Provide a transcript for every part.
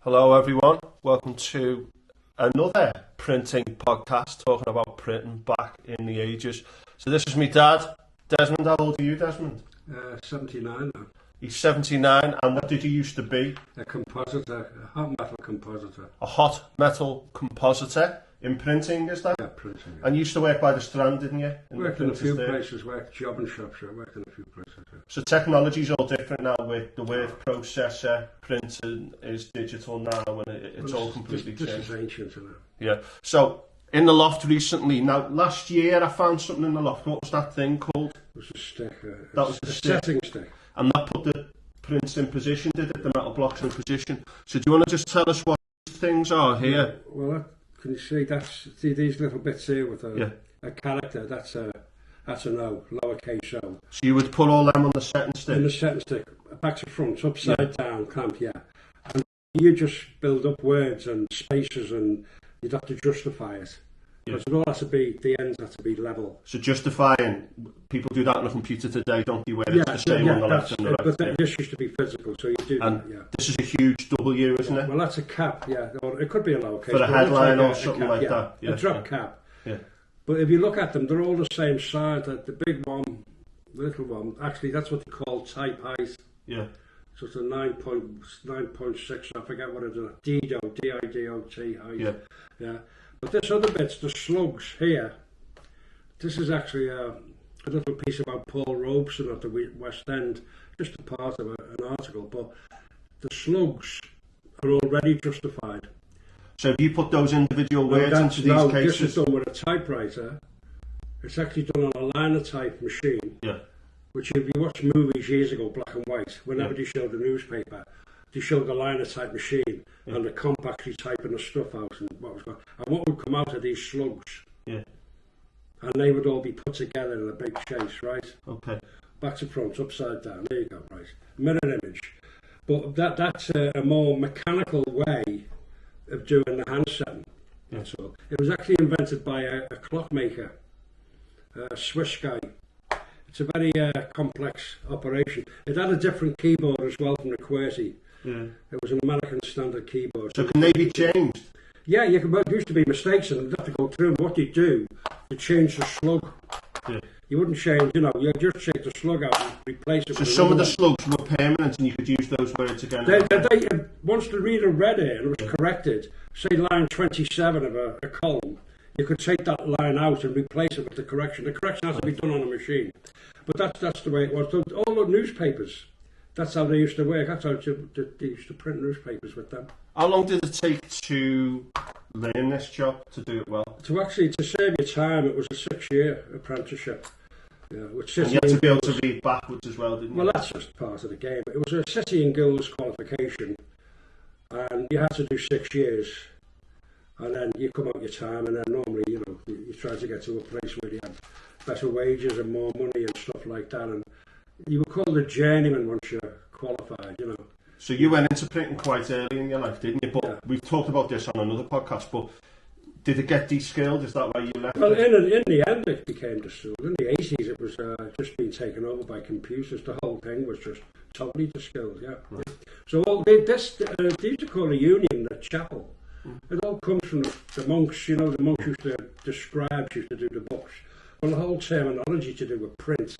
Hello everyone, welcome to another printing podcast talking about printing back in the ages. So this is my dad, Desmond. How old are you, Desmond? 79 now. He's 79, and what did you used to be? A compositor, a hot metal compositor. A hot metal compositor in printing, is that? Yeah, printing. Yeah. And you used to work by the Strand, didn't you? Worked in a few places, worked job and shop, so I worked in a few places. Yeah. So technology's all different now with the word processor, printing is digital now, and it's all completely changed. This is ancient, isn't it? Yeah. So in the loft recently, now last year I found something in the loft. What was that thing called? It was a stick. That was a setting stick. And that put the prints in position, did it? The metal blocks in position. So do you want to just tell us what these things are here? Yeah, well, can you see see these little bits here with a character? That's an O, lowercase o. So you would put all them on the setting stick? In the setting stick, back to front, upside down, clamped, yeah. And you just build up words and spaces, and you'd have to justify it. Because it all has to be, the ends have to be level. So justifying, people do that on a computer today, don't they? Where it's the same on the left and the right. But this used to be physical, so you do and that, yeah. This is a huge W, isn't it? Well, that's a cap, yeah. Or it could be a lowercase. For a headline or something cap, like that. Yeah, a drop cap. Yeah. But if you look at them, they're all the same size. The big one, the little one, actually that's what they call type height. Yeah. So it's a 9.6, I forget what it is. Dido, D-I-D-O-T height. Yeah. Yeah. But this other bit's the slugs here. This is actually a little piece about Paul Robeson at the West End, just a part of an article. But the slugs are already justified. So if you put those individual words into these cases? This is done with a typewriter. It's actually done on a linotype machine. Yeah. Which, if you watch movies years ago, black and white, whenever they showed the newspaper, they showed the linotype machine and the comp actually typing the stuff out and what was going. And what would come out of these slugs? Yeah. And they would all be put together in a big chase, right? Okay. Back to front, upside down. There you go, right? Mirror image. But that's a more mechanical way of doing the hand setting. That's all. It was actually invented by a clockmaker, a Swiss guy. It's a very complex operation. It had a different keyboard as well from the QWERTY. Yeah. It was an American standard keyboard. So can they be changed? Yeah, you can. Well, there used to be mistakes and you'd have to go through them. What you do, you change the slug. Yeah. You wouldn't change, you just take the slug out and replace it. So with some of the slugs were permanent and you could use those words again? Once the reader read it and it was corrected, say line 27 of a column, you could take that line out and replace it with the correction. The correction has to be done on a machine. But that's the way it was. So all the newspapers, that's how they used to work. That's how they used to print newspapers with them. How long did it take to learn this job, to do it well? To save your time, it was a 6-year apprenticeship. Yeah, and you had to be able to read backwards as well, didn't you? Well, that's just part of the game. It was a City and Guilds qualification, and you had to do 6 years. And then you come out your time, and then normally, you try to get to a place where you had better wages and more money and stuff like that. And you were called a journeyman once you're qualified, So you went into printing quite early in your life, didn't you? But we've talked about this on another podcast, but did it get de-skilled? Is that why you left? Well, in the end, it became de-skilled. In the 80s, it was just being taken over by computers. The whole thing was just totally de-skilled, yeah. Right. So they used to call a union the chapel. It all comes from the monks, the monks used to describe, used to do the books. Well, the whole terminology to do with print,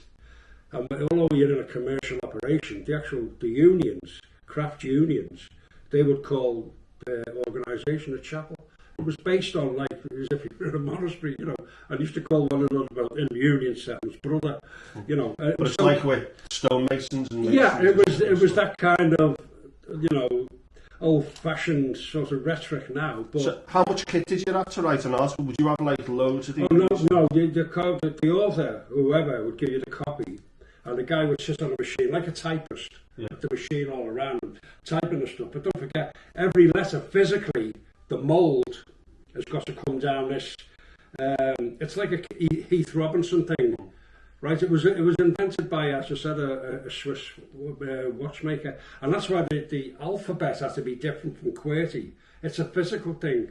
and although you're in a commercial operation, the unions, craft unions, they would call the organisation a chapel. It was based on as if you were in a monastery, and used to call one another in union settings, brother, But it's like with stonemasons and masons. Yeah, it was that kind of, old-fashioned sort of rhetoric now. But so how much kit did you have to write an article? Would you have loads of these? Oh no, the author, whoever, would give you the copy, and the guy would sit on a machine like a typist, with the machine all around him, typing the stuff. But don't forget, every letter physically, the mould has got to come down this. It's like a Heath Robinson thing. Right, it was invented by, as I said, a Swiss watchmaker, and that's why the alphabet has to be different from QWERTY. It's a physical thing.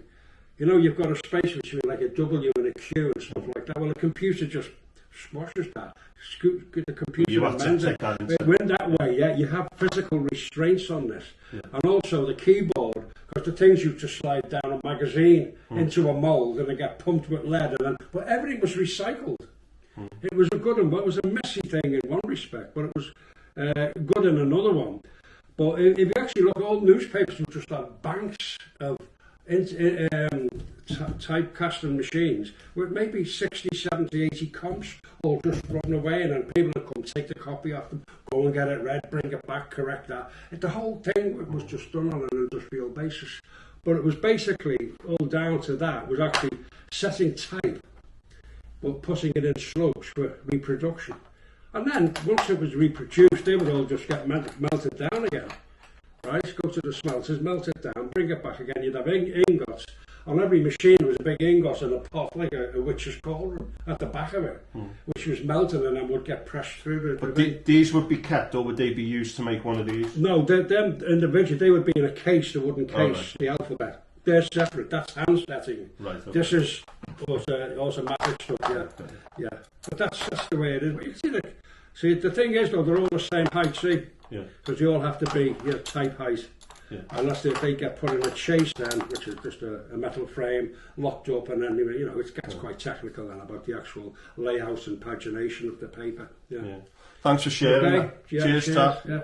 You've got a space between like a W and a Q and stuff like that. Well, a computer just squashes that. The computer amends it. When that way, you have physical restraints on this, and also the keyboard, the things used to slide down a magazine into a mould and they get pumped with lead, but everything was recycled. It was a good one, but it was a messy thing in one respect, but it was good in another one. But if you actually look at all newspapers, would just have banks of typecasting machines with maybe 60, 70, 80 comps all just run away, and then people would come take the copy off them, go and get it read, bring it back, correct that. The whole thing was just done on an industrial basis. But it was basically all down to that, was actually setting type, but putting it in slugs for reproduction. And then, once it was reproduced, they would all just get melted down again. Right? Go to the smelters, melt it down, bring it back again. You'd have ingots. On every machine was a big ingot in a pot, like a witch's cauldron, at the back of it, which was melted and then would get pressed through. But these would be kept, or would they be used to make one of these? No, them individually, they would be in a case, the wooden case, the alphabet. They're separate. That's hand setting. Right, okay. This is automatic stuff, yeah. But that's the way it is. But you can see the thing is, though, they're all the same height, see? Yeah. Because you all have to be type height. Yeah. Unless they get put in a chase then, which is just a metal frame locked up, and then it gets quite technical then about the actual layout and pagination of the paper. Yeah. Thanks for sharing. Okay. That. Cheers, Taff. Yeah.